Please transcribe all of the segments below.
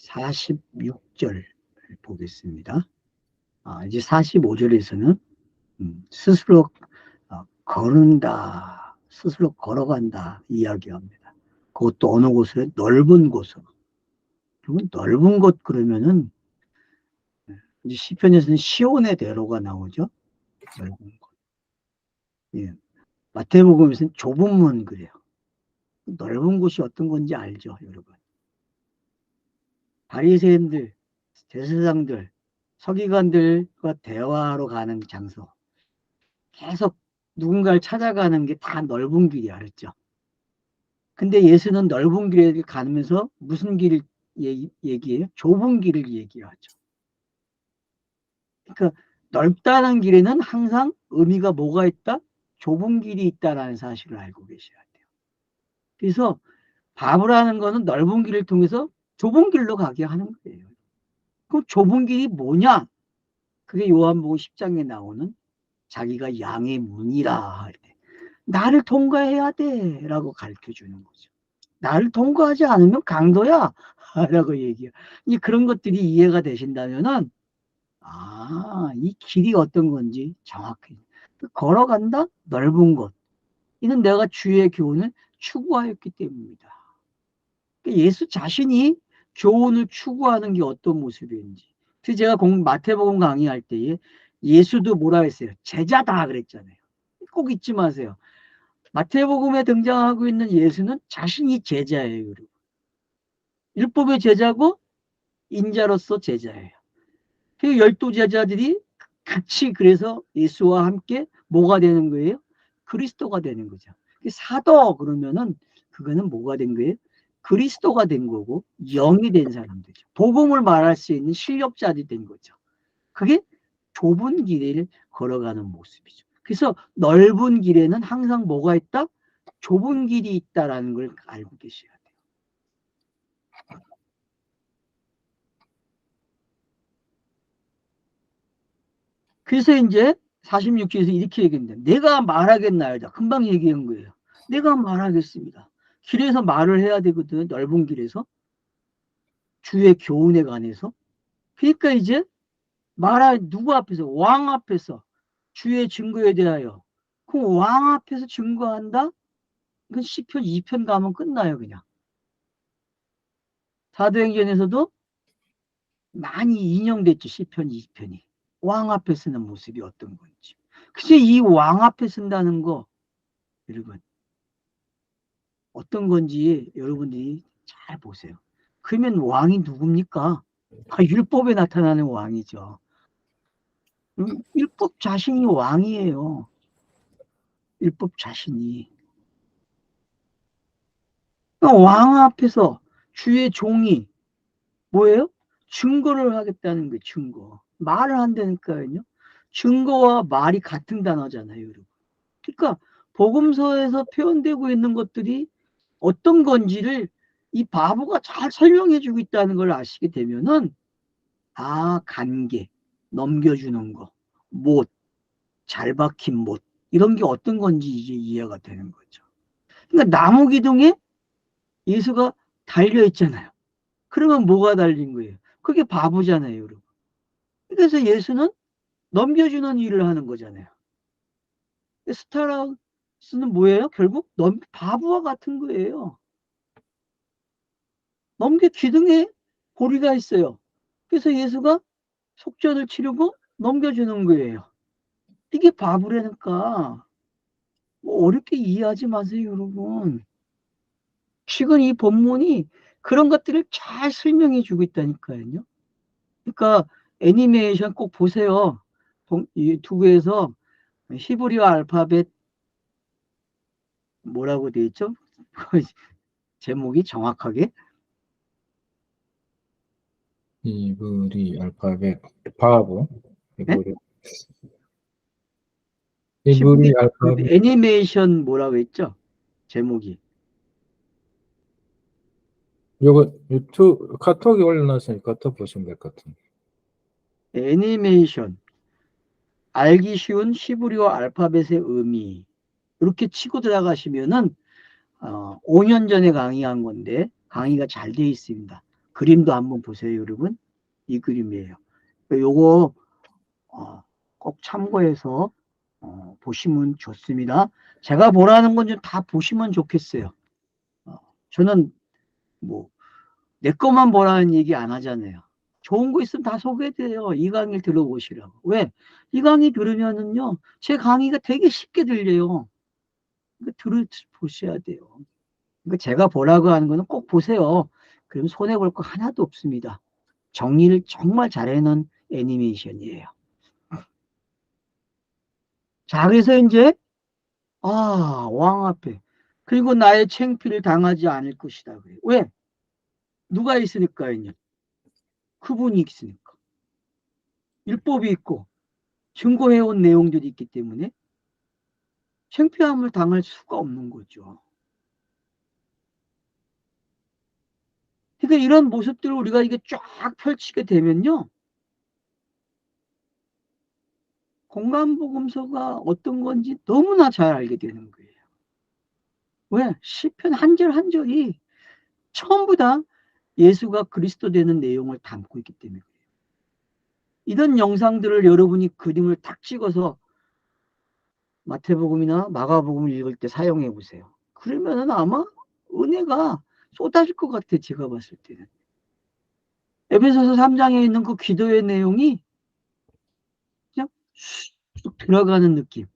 46절 보겠습니다. 이제 45절에서는 스스로 걸은다, 스스로 걸어간다 이야기합니다. 그것도 어느 곳에 넓은 곳으로. 그러면 넓은 곳 그러면은 이제 시편에서는 시온의 대로가 나오죠. 넓은 곳. 예. 마태복음에서는 좁은 문 그래요. 넓은 곳이 어떤 건지 알죠, 여러분. 바리새인들, 제사장들, 서기관들과 대화하러 가는 장소. 계속 누군가를 찾아가는 게 다 넓은 길이 알았죠. 근데 예수는 넓은 길을 가면서 무슨 길을 얘기해요? 좁은 길을 얘기하죠. 그러니까 넓다는 길에는 항상 의미가 뭐가 있다? 좁은 길이 있다라는 사실을 알고 계셔야 돼요. 그래서 바보라는 거는 넓은 길을 통해서 좁은 길로 가게 하는 거예요. 그럼 좁은 길이 뭐냐? 그게 요한복음 10장에 나오는 자기가 양의 문이라 할 때 나를 통과해야 돼 라고 가르쳐 주는 거죠. 나를 통과하지 않으면 강도야 라고 얘기해요. 그런 것들이 이해가 되신다면은 이 길이 어떤 건지 정확히 걸어간다? 넓은 곳. 이는 내가 주의 교훈을 추구하였기 때문입니다. 예수 자신이 교훈을 추구하는 게 어떤 모습인지. 그래서 제가 마태복음 강의할 때에 예수도 뭐라 했어요? 제자다 그랬잖아요. 꼭 잊지 마세요. 마태복음에 등장하고 있는 예수는 자신이 제자예요. 여러분. 율법의 제자고 인자로서 제자예요. 그 12 제자들이 같이 그래서 예수와 함께 뭐가 되는 거예요? 그리스도가 되는 거죠. 사도 그러면은 그거는 뭐가 된 거예요? 그리스도가 된 거고 영이 된 사람들이죠. 복음을 말할 수 있는 실력자들이 된 거죠. 그게 좁은 길을 걸어가는 모습이죠. 그래서 넓은 길에는 항상 뭐가 있다? 좁은 길이 있다라는 걸 알고 계셔야 돼요. 그래서 이제 46절에서 이렇게 얘기합니다. 내가 말하겠나요? 금방 얘기한 거예요. 내가 말하겠습니다. 길에서 말을 해야 되거든. 넓은 길에서. 주의 교훈에 관해서. 그러니까 이제 누구 앞에서? 왕 앞에서. 주의 증거에 대하여. 그럼 왕 앞에서 증거한다? 그건 시편 2편 가면 끝나요, 그냥. 사도행전에서도 많이 인용됐죠, 시편 2편이. 왕 앞에 쓰는 모습이 어떤 건지. 그래서 이 왕 앞에 쓴다는 거, 여러분, 어떤 건지 여러분들이 잘 보세요. 그러면 왕이 누굽니까? 율법에 나타나는 왕이죠. 율법 자신이 왕이에요. 율법 자신이. 왕 앞에서 주의 종이 뭐예요? 증거를 하겠다는 거예요. 증거. 말을 한다니까요. 증거와 말이 같은 단어잖아요. 여러분. 그러니까 복음서에서 표현되고 있는 것들이 어떤 건지를 이 바보가 잘 설명해 주고 있다는 걸 아시게 되면은 관계, 넘겨주는 거, 못, 잘 박힌 못 이런 게 어떤 건지 이제 이해가 되는 거죠. 그러니까 나무 기둥에 예수가 달려 있잖아요. 그러면 뭐가 달린 거예요? 그게 바보잖아요, 여러분. 그래서 예수는 넘겨주는 일을 하는 거잖아요. 스타라스는 뭐예요? 결국 바보와 같은 거예요. 기둥에 고리가 있어요. 그래서 예수가 속전을 치르고 넘겨주는 거예요. 이게 바보라니까. 어렵게 이해하지 마세요, 여러분. 지금 이 본문이 그런 것들을 잘 설명해 주고 있다니까요. 그러니까 애니메이션 꼭 보세요. 유튜브에서 히브리어 알파벳 뭐라고 돼 있죠? 제목이 정확하게 히브리 알파벳 바브 네? 히브리 알파벳 애니메이션 뭐라고 했죠? 제목이 요거 유튜브 카톡에 올려놨으니까 카톡 보시면 될 것 같은데. 애니메이션 알기 쉬운 히브리어 알파벳의 의미 이렇게 치고 들어가시면은 5년 전에 강의한 건데 강의가 잘 되어 있습니다. 그림도 한번 보세요, 여러분. 이 그림이에요. 요거 꼭 참고해서 보시면 좋습니다. 제가 뭐라는 건 좀 다 보시면 좋겠어요. 저는 뭐 내 것만 보라는 얘기 안 하잖아요. 좋은 거 있으면 다 소개돼요. 이 강의를 들어보시라고. 왜? 이 강의 들으면은요, 제 강의가 되게 쉽게 들려요. 들어보셔야 돼요. 그러니까 제가 보라고 하는 거는 꼭 보세요. 그럼 손해볼 거 하나도 없습니다. 정리를 정말 잘해놓은 애니메이션이에요. 자, 그래서 이제, 왕 앞에. 그리고 나의 창피를 당하지 않을 것이다. 그래. 왜? 누가 있으니까요. 그분이 있으니까. 율법이 있고, 증거해온 내용들이 있기 때문에 창피함을 당할 수가 없는 거죠. 그러니까 이런 모습들을 우리가 이게 쫙 펼치게 되면요. 공간복음서가 어떤 건지 너무나 잘 알게 되는 거예요. 왜? 시편 한 절 한 절이 전부 다 예수가 그리스도 되는 내용을 담고 있기 때문에 그래요. 이런 영상들을 여러분이 그림을 딱 찍어서 마태복음이나 마가복음을 읽을 때 사용해 보세요. 그러면은 아마 은혜가 쏟아질 것 같아요. 제가 봤을 때는. 에베소서 3장에 있는 그 기도의 내용이 그냥 쑥 들어가는 느낌.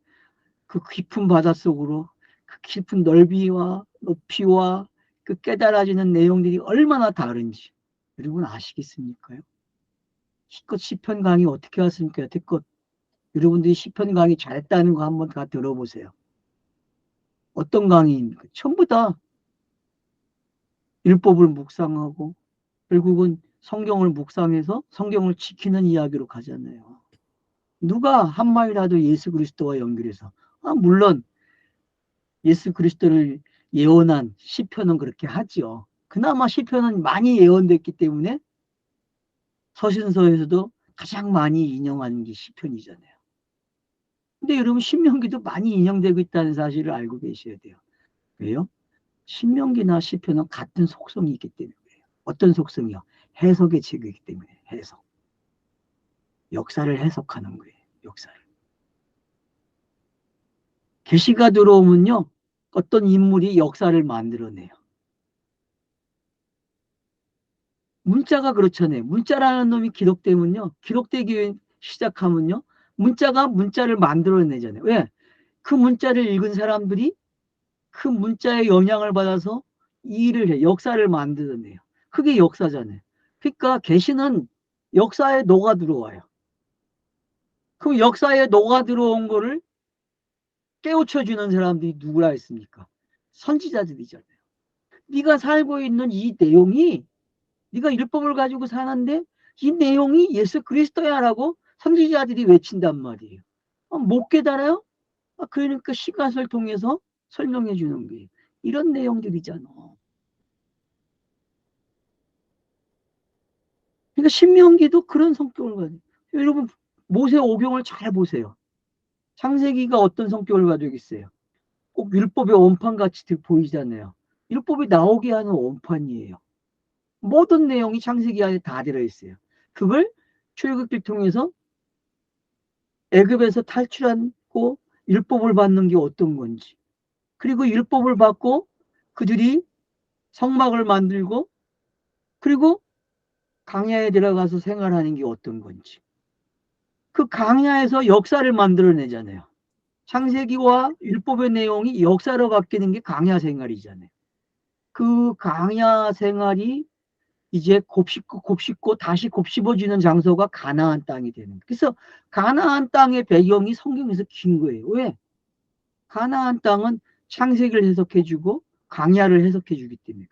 그 깊은 바닷속으로 그 깊은 넓이와 높이와 그 깨달아지는 내용들이 얼마나 다른지 여러분 아시겠습니까? 기껏 시편 강의 어떻게 하십니까? 여태껏 여러분들이 시편 강의 잘했다는 거 한번 다 들어보세요. 어떤 강의입니까? 전부 다 율법을 묵상하고 결국은 성경을 묵상해서 성경을 지키는 이야기로 가잖아요. 누가 한마디라도 예수 그리스도와 연결해서 물론 예수 그리스도를 예언한 시편은 그렇게 하죠. 그나마 시편은 많이 예언됐기 때문에 서신서에서도 가장 많이 인용하는 게 시편이잖아요. 근데 여러분 신명기도 많이 인용되고 있다는 사실을 알고 계셔야 돼요. 왜요? 신명기나 시편은 같은 속성이 있기 때문에 그래요. 어떤 속성이요? 해석의 책이기 때문에 해석. 역사를 해석하는 거예요. 역사를. 계시가 들어오면요. 어떤 인물이 역사를 만들어내요. 문자가 그렇잖아요. 문자라는 놈이 기록되면요. 기록되기 시작하면요. 문자가 문자를 만들어내잖아요. 왜? 그 문자를 읽은 사람들이 그 문자의 영향을 받아서 일을 해. 역사를 만들어내요. 그게 역사잖아요. 그러니까 계시는 역사에 녹아 들어와요. 그럼 역사에 녹아 들어온 거를 깨우쳐주는 사람들이 누구라 했습니까? 선지자들이잖아요. 네가 살고 있는 이 내용이 네가 율법을 가지고 사는데 이 내용이 예수 그리스도야라고 선지자들이 외친단 말이에요. 못 깨달아요? 그러니까 시간을 통해서 설명해 주는 거예요. 이런 내용들이잖아. 그러니까 신명기도 그런 성격을 가지고 여러분 모세 오경을 잘 보세요. 창세기가 어떤 성격을 가지고 있어요? 꼭 율법의 원판같이 보이잖아요. 율법이 나오게 하는 원판이에요. 모든 내용이 창세기 안에 다 들어있어요. 그걸 출애굽기를 통해서 애굽에서 탈출하고 율법을 받는 게 어떤 건지 그리고 율법을 받고 그들이 성막을 만들고 그리고 강야에 들어가서 생활하는 게 어떤 건지 그 강야에서 역사를 만들어내잖아요. 창세기와 율법의 내용이 역사로 바뀌는 게 강야 생활이잖아요. 그 강야 생활이 이제 곱씹고 다시 곱씹어지는 장소가 가나안 땅이 되는 거예요. 그래서 가나안 땅의 배경이 성경에서 긴 거예요. 왜? 가나안 땅은 창세기를 해석해주고 강야를 해석해주기 때문에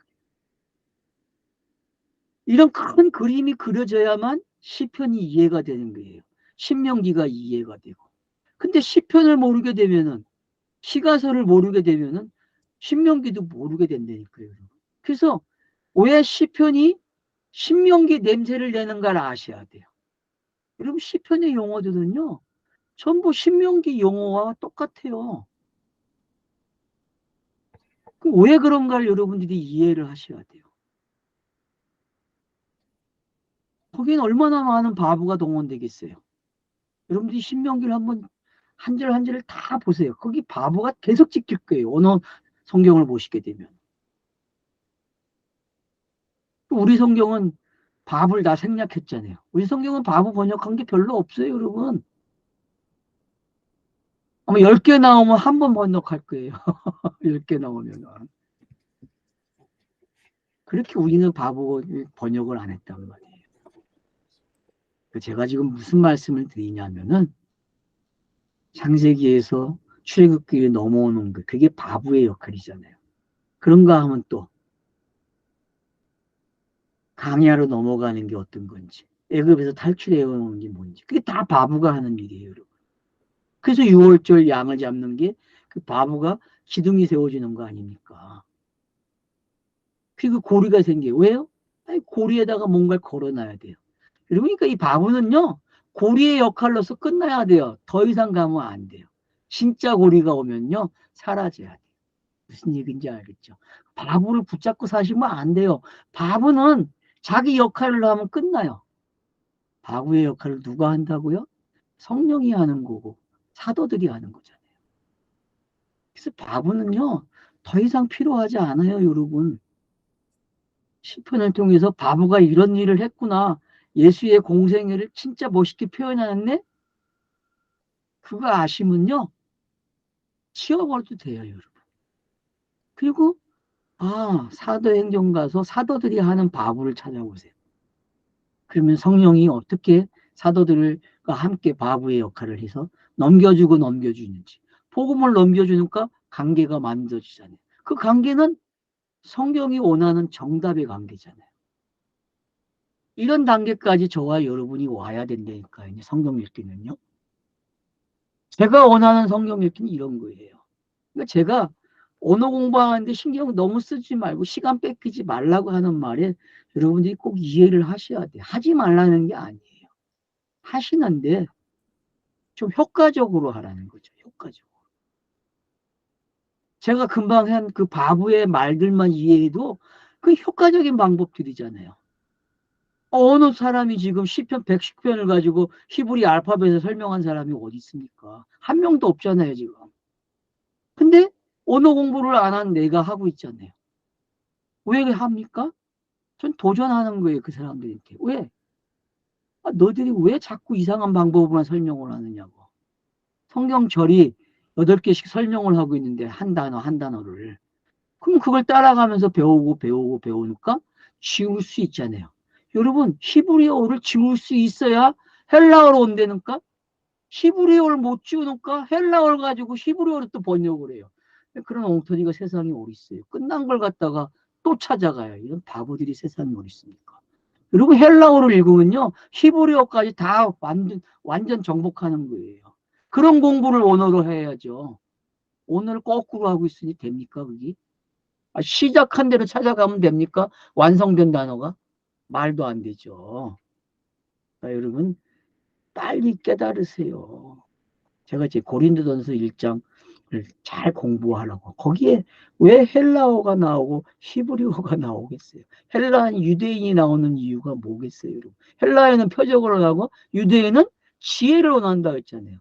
이런 큰 그림이 그려져야만 시편이 이해가 되는 거예요. 신명기가 이해가 되고. 근데 시편을 모르게 되면은 시가서를 모르게 되면은 신명기도 모르게 된다니까요. 그래서 왜 시편이 신명기 냄새를 내는가를 아셔야 돼요. 여러분 시편의 용어들은요. 전부 신명기 용어와 똑같아요. 왜 그런가를 여러분들이 이해를 하셔야 돼요. 거기엔 얼마나 많은 바보가 동원되겠어요. 여러분들이 신명기를 한번 한 절 한 절을 다 보세요. 거기 바보가 계속 찍힐 거예요. 언어 성경을 보시게 되면. 우리 성경은 바보를 다 생략했잖아요. 우리 성경은 바보 번역한 게 별로 없어요, 여러분. 아마 10개 나오면 한 번 번역할 거예요. 10개 나오면. 그렇게 우리는 바보 번역을 안 했단 말이에요. 제가 지금 무슨 말씀을 드리냐면은 창세기에서 출애굽기에 넘어오는 거, 그게 바보의 역할이잖아요. 그런가 하면 또 강야로 넘어가는 게 어떤 건지, 애굽에서 탈출해 오는 게 뭔지, 그게 다 바보가 하는 일이에요, 여러분. 그래서 6월절 양을 잡는 게 그 바보가 기둥이 세워지는 거 아닙니까? 그리고 고리가 생겨요. 왜요? 아니, 고리에다가 뭔가를 걸어놔야 돼요. 그러니까 이 바보는요, 고리의 역할로서 끝나야 돼요. 더 이상 가면 안 돼요. 진짜 고리가 오면요, 사라져야 돼요. 무슨 얘기인지 알겠죠? 바보를 붙잡고 사시면 안 돼요. 바보는 자기 역할을 하면 끝나요. 바보의 역할을 누가 한다고요? 성령이 하는 거고 사도들이 하는 거잖아요. 그래서 바보는요, 더 이상 필요하지 않아요, 여러분. 시편을 통해서 바보가 이런 일을 했구나. 예수의 공생애를 진짜 멋있게 표현하는데 그거 아시면요, 치워버려도 돼요, 여러분. 그리고 사도행전 가서 사도들이 하는 바보를 찾아보세요. 그러면 성령이 어떻게 사도들과 함께 바보의 역할을 해서 넘겨주고 넘겨주는지. 복음을 넘겨주니까 관계가 만들어지잖아요. 그 관계는 성경이 원하는 정답의 관계잖아요. 이런 단계까지 저와 여러분이 와야 된다니까요. 성경 읽기는요. 제가 원하는 성경 읽기는 이런 거예요. 그러니까 제가 언어 공부하는데 신경 너무 쓰지 말고 시간 뺏기지 말라고 하는 말에 여러분들이 꼭 이해를 하셔야 돼요. 하지 말라는 게 아니에요. 하시는데 좀 효과적으로 하라는 거죠. 효과적으로. 제가 금방 한 그 바보의 말들만 이해해도 그 효과적인 방법들이잖아요. 어느 사람이 지금 시편 110편을 가지고 히브리 알파벳을 설명한 사람이 어디 있습니까? 한 명도 없잖아요, 지금. 근데 언어 공부를 안 한 내가 하고 있잖아요. 왜 합니까? 전 도전하는 거예요, 그 사람들한테. 왜? 너희들이 왜 자꾸 이상한 방법으로만 설명을 하느냐고. 성경절이 8개씩 설명을 하고 있는데 한 단어 한 단어를. 그럼 그걸 따라가면서 배우니까 지울 수 있잖아요. 여러분, 히브리어를 지울 수 있어야 헬라어로 온다니까? 히브리어를 못 지우니까 헬라어를 가지고 히브리어로 또 번역을 해요. 그런 엉터리가 세상에 어디 있어요. 끝난 걸 갖다가 또 찾아가요. 이런 바보들이 세상에 어디 있습니까? 그리고 헬라어를 읽으면요, 히브리어까지 다 완전 정복하는 거예요. 그런 공부를 언어로 해야죠. 오늘 거꾸로 하고 있으니 됩니까, 그게? 시작한 대로 찾아가면 됩니까? 완성된 단어가? 말도 안 되죠. 여러분, 빨리 깨달으세요. 제가 이제 고린도전서 1장을 잘 공부하라고. 거기에 왜 헬라어가 나오고 히브리어가 나오겠어요? 헬라는 유대인이 나오는 이유가 뭐겠어요, 여러분? 헬라에는 표적을 원하고 유대인은 지혜를 원한다 했잖아요.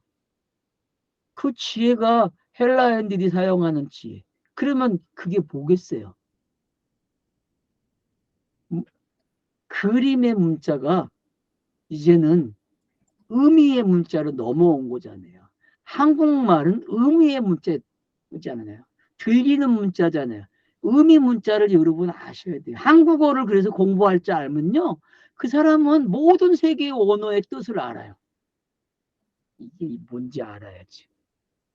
그 지혜가 헬라인들이 사용하는 지혜. 그러면 그게 뭐겠어요? 그림의 문자가 이제는 의미의 문자로 넘어온 거잖아요. 한국말은 의미의 문자잖아요. 들리는 문자잖아요. 의미 문자를 여러분 아셔야 돼요. 한국어를 그래서 공부할 줄 알면요, 그 사람은 모든 세계의 언어의 뜻을 알아요. 이게 뭔지 알아야지.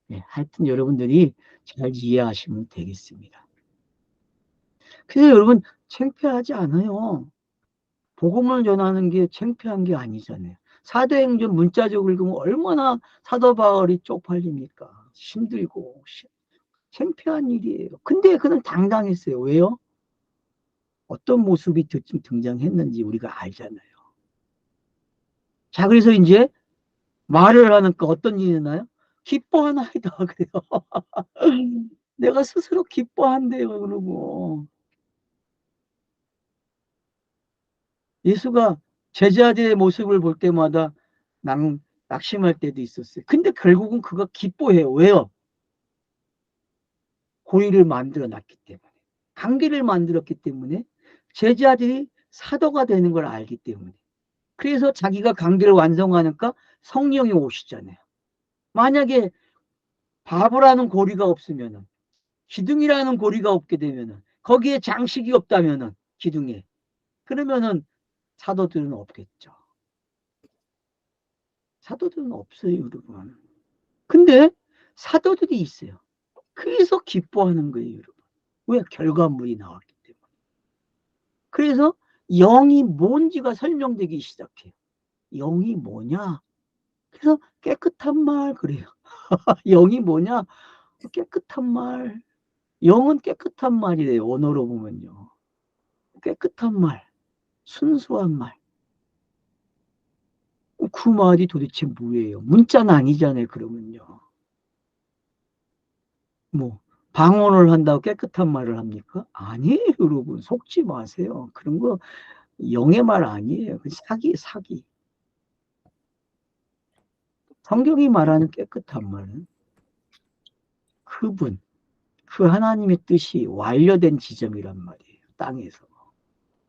네, 하여튼 여러분들이 잘 이해하시면 되겠습니다. 그래서 여러분 창피하지 않아요. 복음을 전하는 게 창피한 게 아니잖아요. 사도행전 문자적으로 읽으면 얼마나 사도 바울이 쪽팔립니까? 힘들고 창피한 일이에요. 근데 그는 당당했어요. 왜요? 어떤 모습이 등장했는지 우리가 알잖아요. 자, 그래서 이제 말을 하니까 어떤 일이 나요? 기뻐하나이다. 그래요. 내가 스스로 기뻐한대요. 그러고 예수가 제자들의 모습을 볼 때마다 낙심할 때도 있었어요. 근데 결국은 그가 기뻐해요. 왜요? 고리를 만들어 놨기 때문에. 관계를 만들었기 때문에 제자들이 사도가 되는 걸 알기 때문에. 그래서 자기가 관계를 완성하니까 성령이 오시잖아요. 만약에 바보라는 고리가 없으면은, 기둥이라는 고리가 없게 되면은, 거기에 장식이 없다면은, 기둥에. 그러면은 사도들은 없겠죠. 사도들은 없어요, 여러분. 근데 사도들이 있어요. 그래서 기뻐하는 거예요, 여러분. 왜? 결과물이 나왔기 때문에. 그래서 영이 뭔지가 설명되기 시작해요. 영이 뭐냐? 그래서 깨끗한 말 그래요. 영이 뭐냐? 깨끗한 말. 영은 깨끗한 말이래요. 언어로 보면요. 깨끗한 말, 순수한 말. 그 말이 도대체 뭐예요? 문자는 아니잖아요, 그러면요. 뭐, 방언을 한다고 깨끗한 말을 합니까? 아니에요, 여러분. 속지 마세요. 그런 거 영의 말 아니에요. 사기. 성경이 말하는 깨끗한 말은 그분, 그 하나님의 뜻이 완료된 지점이란 말이에요. 땅에서.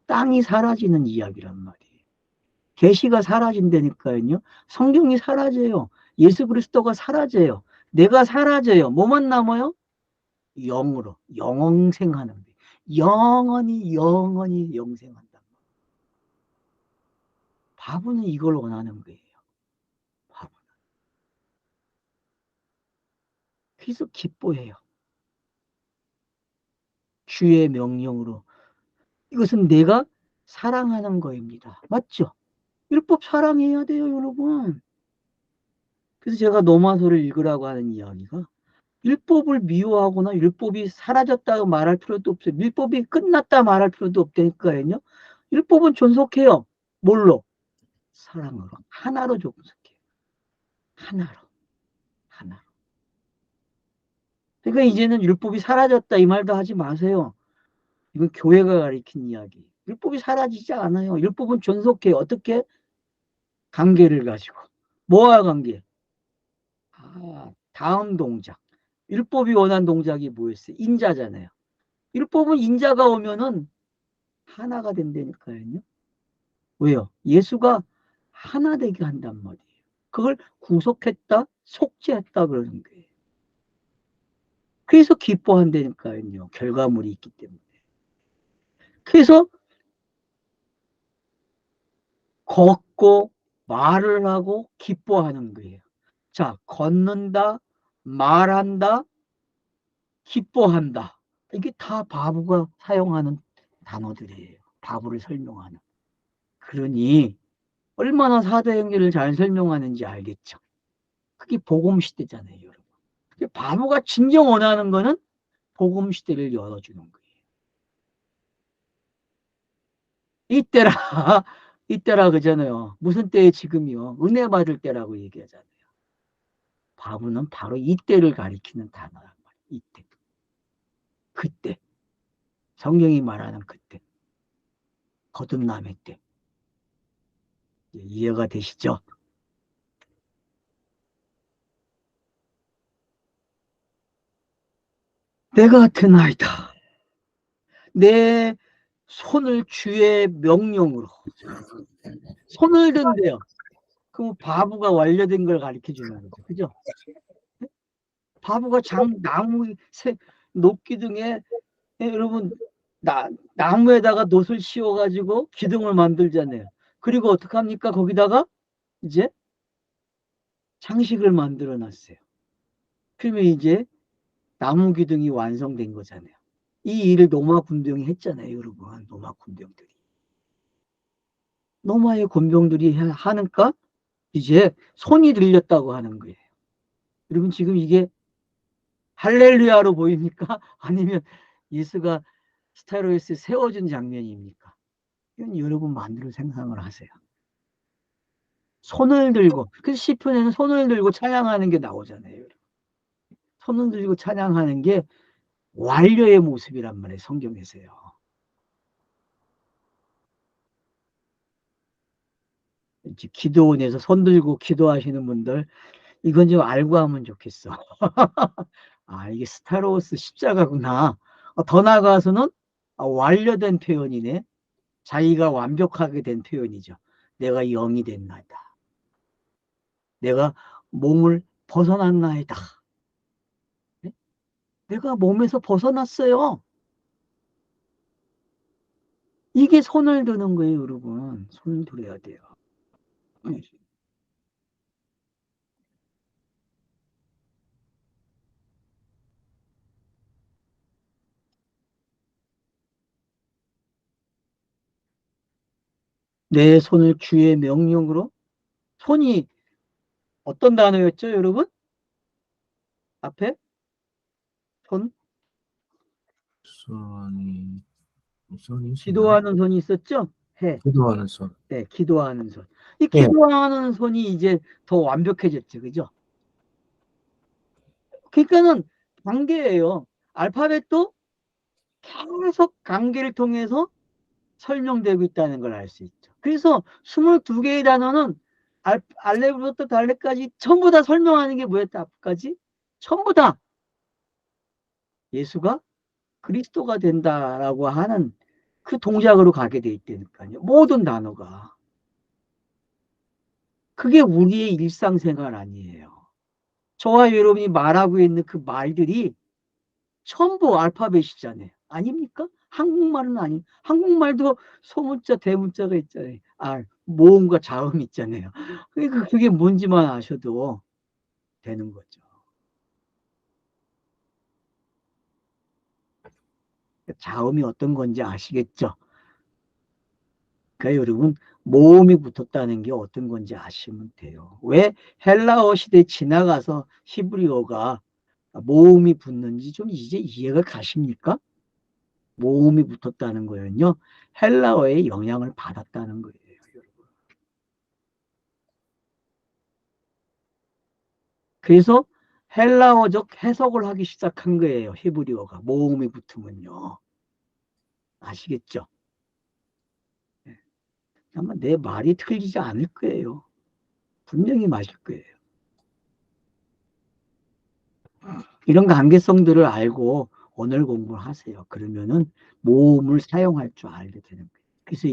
땅이 사라지는 이야기란 말이에요. 계시가 사라진다니까요. 성경이 사라져요. 예수 그리스도가 사라져요. 내가 사라져요. 뭐만 남아요? 영으로 영생하는 거예요. 영원히 영생한다. 바보는 이걸 원하는 거예요. 바보는. 그래서 기뻐해요. 주의 명령으로. 이것은 내가 사랑하는 거입니다. 맞죠? 율법 사랑해야 돼요, 여러분. 그래서 제가 노마서를 읽으라고 하는 이야기가 율법을 미워하거나 율법이 사라졌다고 말할 필요도 없어요. 율법이 끝났다 말할 필요도 없다니까요. 율법은 존속해요. 뭘로? 사랑으로. 하나로 존속해요. 하나로. 하나로. 그러니까 이제는 율법이 사라졌다 이 말도 하지 마세요. 이건 교회가 가리킨 이야기. 율법이 사라지지 않아요. 율법은 존속해요. 어떻게? 관계를 가지고. 뭐와 관계? 다음 동작. 율법이 원한 동작이 뭐였어요? 인자잖아요. 율법은 인자가 오면은 하나가 된다니까요. 왜요? 예수가 하나 되게 한단 말이에요. 그걸 구속했다, 속죄했다 그러는 거예요. 그래서 기뻐한다니까요. 결과물이 있기 때문에. 그래서 걷고 말을 하고 기뻐하는 거예요. 자, 걷는다, 말한다, 기뻐한다. 이게 다 바보가 사용하는 단어들이에요. 바보를 설명하는. 그러니 얼마나 사도행전을 잘 설명하는지 알겠죠. 그게 복음 시대잖아요, 여러분. 바보가 진정 원하는 거는 복음 시대를 열어주는 거예요. 이때라, 이때라 그러잖아요. 무슨 때에 지금이요? 은혜 받을 때라고 얘기하잖아요. 바보는 바로 이때를 가리키는 단어란 말이에요. 이때. 그때. 성경이 말하는 그때. 거듭남의 때. 이해가 되시죠? 내가 드나이다. 내 손을 주의 명령으로. 손을 든대요. 그럼 바보가 완료된 걸 가르쳐 주는 거죠. 그죠? 바보가 나무, 녹기둥에, 여러분, 나무에다가 놋을 씌워가지고 기둥을 만들잖아요. 그리고 어떡합니까? 거기다가 이제 장식을 만들어 놨어요. 그러면 이제 나무 기둥이 완성된 거잖아요. 이 일을 노마 군병이 했잖아요, 여러분. 노마 군병들이. 노마의 군병들이 하니까 이제 손이 들렸다고 하는 거예요. 여러분 지금 이게 할렐루야로 보입니까? 아니면 예수가 스타로에서 세워준 장면입니까? 이건 여러분 마음대로 생각을 하세요. 손을 들고, 그래서 시편에는 손을 들고 찬양하는 게 나오잖아요. 손을 들고 찬양하는 게 완료의 모습이란 말이에요, 성경에서요. 이제 기도원에서 손 들고 기도하시는 분들, 이건 좀 알고 하면 좋겠어. 아, 이게 스타로스 십자가구나. 더 나아가서는 완료된 표현이네. 자기가 완벽하게 된 표현이죠. 내가 영이 됐나이다. 내가 몸을 벗어났나이다. 네? 내가 몸에서 벗어났어요. 이게 손을 드는 거예요, 여러분. 손을 들어야 돼요. 내 손을 주의 명령으로. 손이 어떤 단어였죠, 여러분? 앞에 손, 손이 있었나요? 기도하는 손이 있었죠? 해. 기도하는 손. 네, 기도하는 손. 이 예. 기도하는 손이 이제 더 완벽해졌죠, 그죠? 그러니까는 관계예요. 알파벳도 계속 관계를 통해서 설명되고 있다는 걸 알 수 있죠. 그래서 22개의 단어는 알레부터 달레까지 전부 다 설명하는 게 뭐였다, 앞까지? 전부 다 예수가 그리스도가 된다라고 하는 그 동작으로 가게 돼 있다니까요. 모든 단어가. 그게 우리의 일상생활 아니에요. 저와 여러분이 말하고 있는 그 말들이 전부 알파벳이잖아요. 아닙니까? 한국말은 아니. 한국말도 소문자, 대문자가 있잖아요. 모음과 자음 있잖아요. 그러니까 그게 뭔지만 아셔도 되는 거죠. 자음이 어떤 건지 아시겠죠? 그러니까 여러분, 모음이 붙었다는 게 어떤 건지 아시면 돼요. 왜 헬라어 시대 지나가서 히브리어가 모음이 붙는지 좀 이제 이해가 가십니까? 모음이 붙었다는 거는요, 헬라어의 영향을 받았다는 거예요, 여러분. 그래서 헬라어적 해석을 하기 시작한 거예요, 히브리어가. 모음이 붙으면요. 아시겠죠? 네. 아마 내 말이 틀리지 않을 거예요. 분명히 맞을 거예요. 이런 관계성들을 알고 언어를 공부를 하세요. 그러면은 모음을 사용할 줄 알게 되는 거예요. 그래서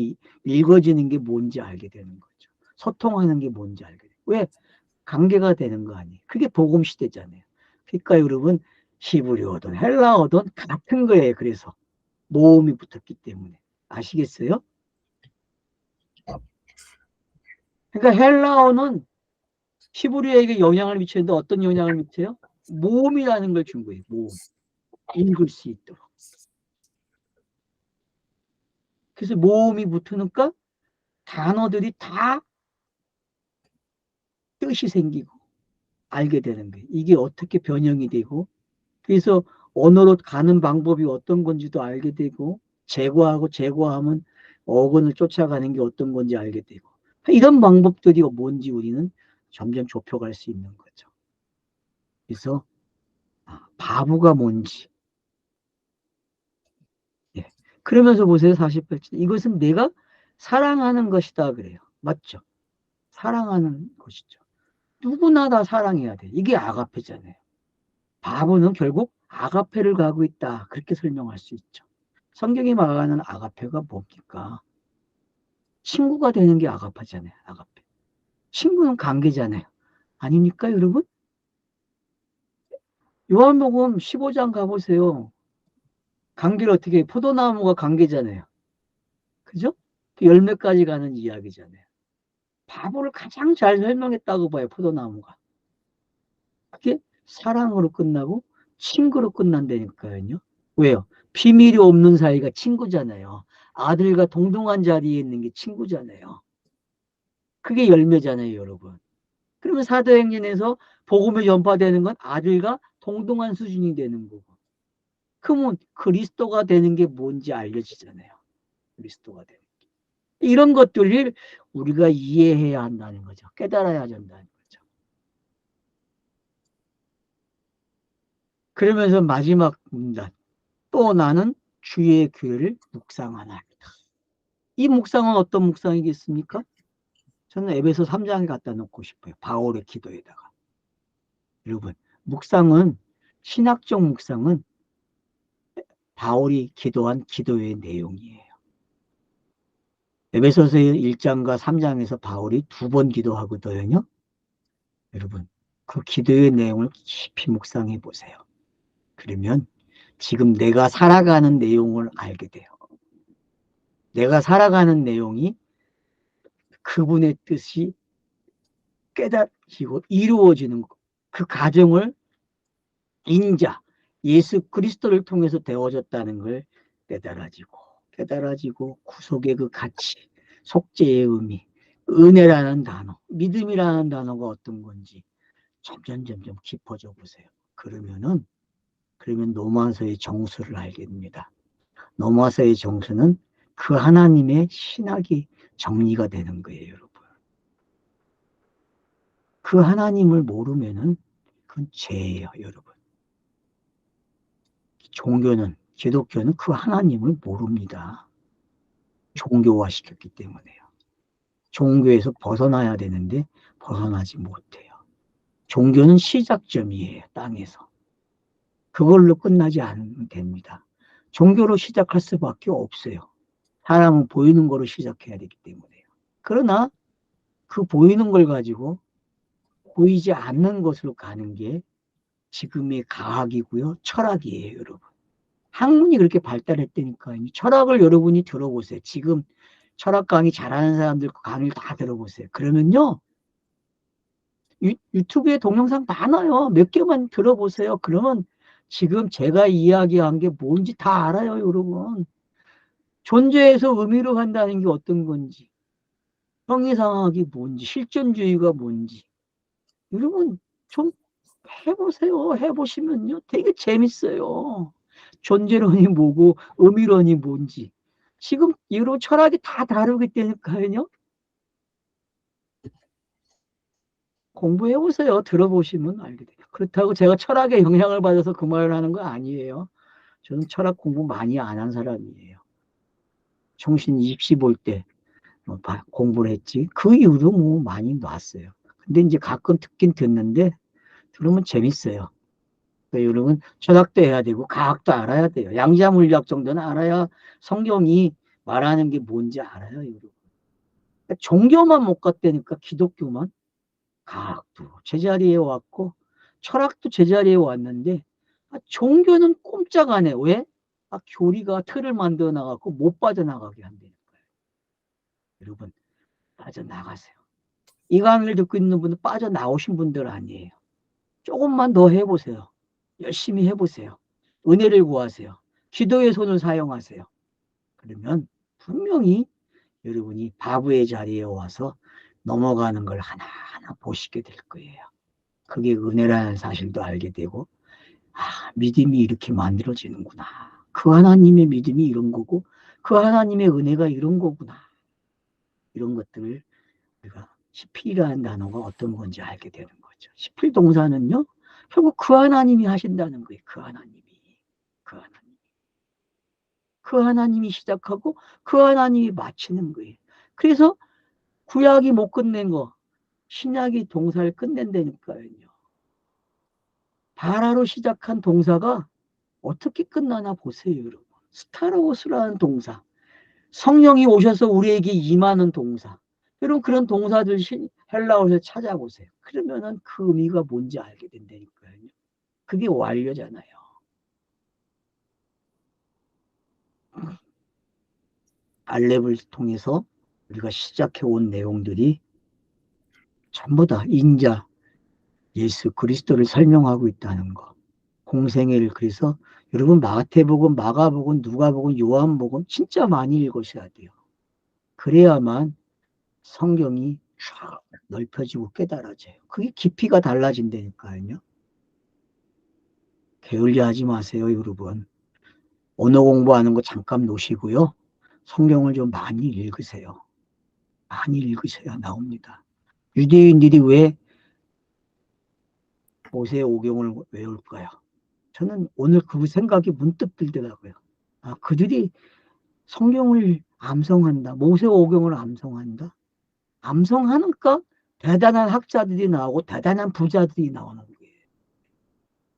읽어지는 게 뭔지 알게 되는 거죠. 소통하는 게 뭔지 알게 돼요. 왜? 관계가 되는 거 아니에요. 그게 복음 시대잖아요. 그러니까 여러분, 히브리어든 헬라어든 같은 거예요. 그래서 모음이 붙었기 때문에. 아시겠어요? 그러니까 헬라어는 히브리어에게 영향을 미치는데 어떤 영향을 미쳐요? 모음이라는 걸 준 거예요. 모음. 읽을 수 있도록. 그래서 모음이 붙으니까 단어들이 다 뜻이 생기고 알게 되는 거예요. 이게 어떻게 변형이 되고, 그래서 언어로 가는 방법이 어떤 건지도 알게 되고, 제거하고 제거하면 어근을 쫓아가는 게 어떤 건지 알게 되고, 이런 방법들이 뭔지 우리는 점점 좁혀갈 수 있는 거죠. 그래서 바보가 뭔지. 예. 그러면서 보세요. 48절. 이것은 내가 사랑하는 것이다 그래요. 맞죠? 사랑하는 것이죠. 누구나 다 사랑해야 돼. 이게 아가페잖아요. 바보는 결국 아가페를 가고 있다. 그렇게 설명할 수 있죠. 성경이 말하는 아가페가 뭡니까? 친구가 되는 게 아가페잖아요. 아가페. 친구는 관계잖아요. 아닙니까, 여러분? 요한복음 15장 가보세요. 관계를 어떻게 해요? 포도나무가 관계잖아요. 그죠? 그 열매까지 가는 이야기잖아요. 바보를 가장 잘 설명했다고 봐요, 포도나무가. 그게 사랑으로 끝나고 친구로 끝난다니까요. 왜요? 비밀이 없는 사이가 친구잖아요. 아들과 동등한 자리에 있는 게 친구잖아요. 그게 열매잖아요, 여러분. 그러면 사도행전에서 복음이 전파되는 건 아들과 동등한 수준이 되는 거고. 그러면 그리스도가 되는 게 뭔지 알려지잖아요. 그리스도가 되는 게. 이런 것들을 우리가 이해해야 한다는 거죠. 깨달아야 한다는 거죠. 그러면서 마지막 문단. 또 나는 주의 교회를 묵상하나이다. 이 묵상은 어떤 묵상이겠습니까? 저는 에베소 3장에 갖다 놓고 싶어요. 바울의 기도에다가. 여러분, 묵상은, 신학적 묵상은 바울이 기도한 기도의 내용이에요. 에베소서 1장과 3장에서 바울이 2번 기도하거든요. 여러분, 그 기도의 내용을 깊이 묵상해 보세요. 그러면 지금 내가 살아가는 내용을 알게 돼요. 내가 살아가는 내용이 그분의 뜻이 깨달아지고 이루어지는 그 과정을 인자, 예수 그리스도를 통해서 되어졌다는 걸 깨달아지고 구속의 그 가치, 속죄의 의미, 은혜라는 단어, 믿음이라는 단어가 어떤 건지 점점 깊어져 보세요. 그러면 로마서의 정수를 알게 됩니다. 로마서의 정수는 그 하나님의 신학이 정리가 되는 거예요, 여러분. 그 하나님을 모르면은 그건 죄예요, 여러분. 기독교는 그 하나님을 모릅니다. 종교화시켰기 때문에요. 종교에서 벗어나야 되는데 벗어나지 못해요. 종교는 시작점이에요, 땅에서. 그걸로 끝나지 않으면 됩니다. 종교로 시작할 수밖에 없어요. 사람은 보이는 거로 시작해야 되기 때문에요. 그러나 그 보이는 걸 가지고 보이지 않는 것으로 가는 게 지금의 과학이고요, 철학이에요, 여러분. 학문이 그렇게 발달했다니까요. 철학을 여러분이 들어보세요. 지금 철학 강의 잘하는 사람들 강의를 다 들어보세요. 그러면요, 유튜브에 동영상 많아요. 몇 개만 들어보세요. 그러면 지금 제가 이야기한 게 뭔지 다 알아요, 여러분. 존재에서 의미로 한다는 게 어떤 건지, 형이상학이 뭔지, 실존주의가 뭔지. 여러분, 좀 해보세요. 해보시면요, 되게 재밌어요. 존재론이 뭐고, 의미론이 뭔지. 지금 여러 철학이 다 다르기 때문에요. 공부해보세요. 들어보시면 알게 돼요. 그렇다고 제가 철학에 영향을 받아서 그 말을 하는 거 아니에요. 저는 철학 공부 많이 안 한 사람이에요. 총신 20올 때 공부를 했지. 그 이후로 뭐 많이 놨어요. 근데 이제 가끔 듣긴 듣는데 들으면 재밌어요. 그러니까 여러분 철학도 해야 되고 과학도 알아야 돼요. 양자 물리학 정도는 알아야 성경이 말하는 게 뭔지 알아요, 여러분. 그러니까 종교만 못 갔다니까 기독교만. 과학도 제자리에 왔고 철학도 제자리에 왔는데 종교는 꼼짝 안 해. 왜? 교리가 틀을 만들어 나가고 못 빠져나가게 한다니까요. 여러분 빠져나가세요. 이 강의를 듣고 있는 분은 빠져나오신 분들 아니에요. 조금만 더 해보세요. 열심히 해보세요. 은혜를 구하세요. 기도의 손을 사용하세요. 그러면 분명히 여러분이 바보의 자리에 와서 넘어가는 걸 하나하나 보시게 될 거예요. 그게 은혜라는 사실도 알게 되고, 믿음이 이렇게 만들어지는구나. 그 하나님의 믿음이 이런 거고, 그 하나님의 은혜가 이런 거구나. 이런 것들을 우리가 시필이라는 단어가 어떤 건지 알게 되는 거죠. 시필 동사는요, 결국 그 하나님이 하신다는 거예요. 그 하나님이. 그 하나님. 그 하나님이 시작하고 그 하나님이 마치는 거예요. 그래서 구약이 못 끝낸 거, 신약이 동사를 끝낸다니까요. 바라로 시작한 동사가 어떻게 끝나나 보세요, 여러분. 스타로스라는 동사. 성령이 오셔서 우리에게 임하는 동사. 여러분, 그런 동사들 헬라어에서 찾아보세요. 그러면은 그 의미가 뭔지 알게 된다니까요. 그게 완료잖아요. 알렙을 통해서 우리가 시작해온 내용들이 전부 다 인자, 예수 그리스도를 설명하고 있다는 거. 공생애를 그래서 여러분 마태복음, 마가복음, 누가복음, 요한복음 진짜 많이 읽으셔야 돼요. 그래야만 성경이 쫙 넓혀지고 깨달아져요. 그게 깊이가 달라진다니까요. 게을리하지 마세요, 여러분. 언어 공부하는 거 잠깐 놓으시고요. 성경을 좀 많이 읽으세요. 많이 읽으셔야 나옵니다. 유대인들이 왜 모세 오경을 외울까요? 저는 오늘 그 생각이 문득 들더라고요. 그들이 성경을 암송한다. 모세 오경을 암송한다. 암송하니까 대단한 학자들이 나오고 대단한 부자들이 나오는 거예요.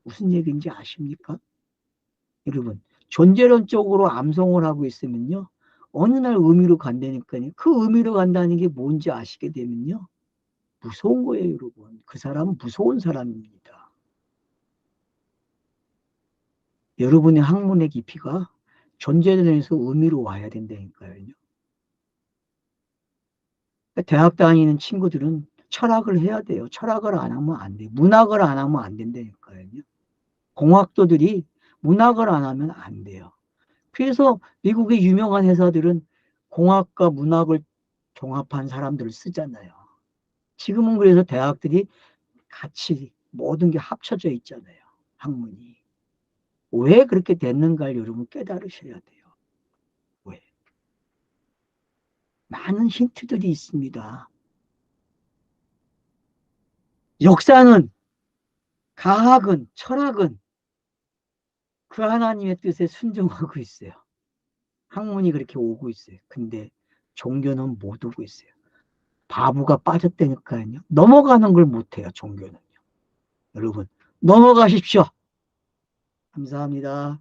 무슨 얘기인지 아십니까? 여러분, 존재론적으로 암송을 하고 있으면요, 어느 날 의미로 간다니까요. 그 의미로 간다는 게 뭔지 아시게 되면요, 무서운 거예요, 여러분. 그 사람은 무서운 사람입니다. 여러분의 학문의 깊이가 존재론에서 의미로 와야 된다니까요. 대학 다니는 친구들은 철학을 해야 돼요. 철학을 안 하면 안 돼요. 문학을 안 하면 안 된다니까요. 공학도들이 문학을 안 하면 안 돼요. 그래서 미국의 유명한 회사들은 공학과 문학을 종합한 사람들을 쓰잖아요. 지금은 그래서 대학들이 같이 모든 게 합쳐져 있잖아요. 학문이. 왜 그렇게 됐는가를 여러분 깨달으셔야 돼요. 왜? 많은 힌트들이 있습니다. 역사는, 과학은, 철학은 그 하나님의 뜻에 순종하고 있어요. 학문이 그렇게 오고 있어요. 근데 종교는 못 오고 있어요. 바보가 빠졌다니까요. 넘어가는 걸 못해요, 종교는요. 여러분, 넘어가십시오. 감사합니다.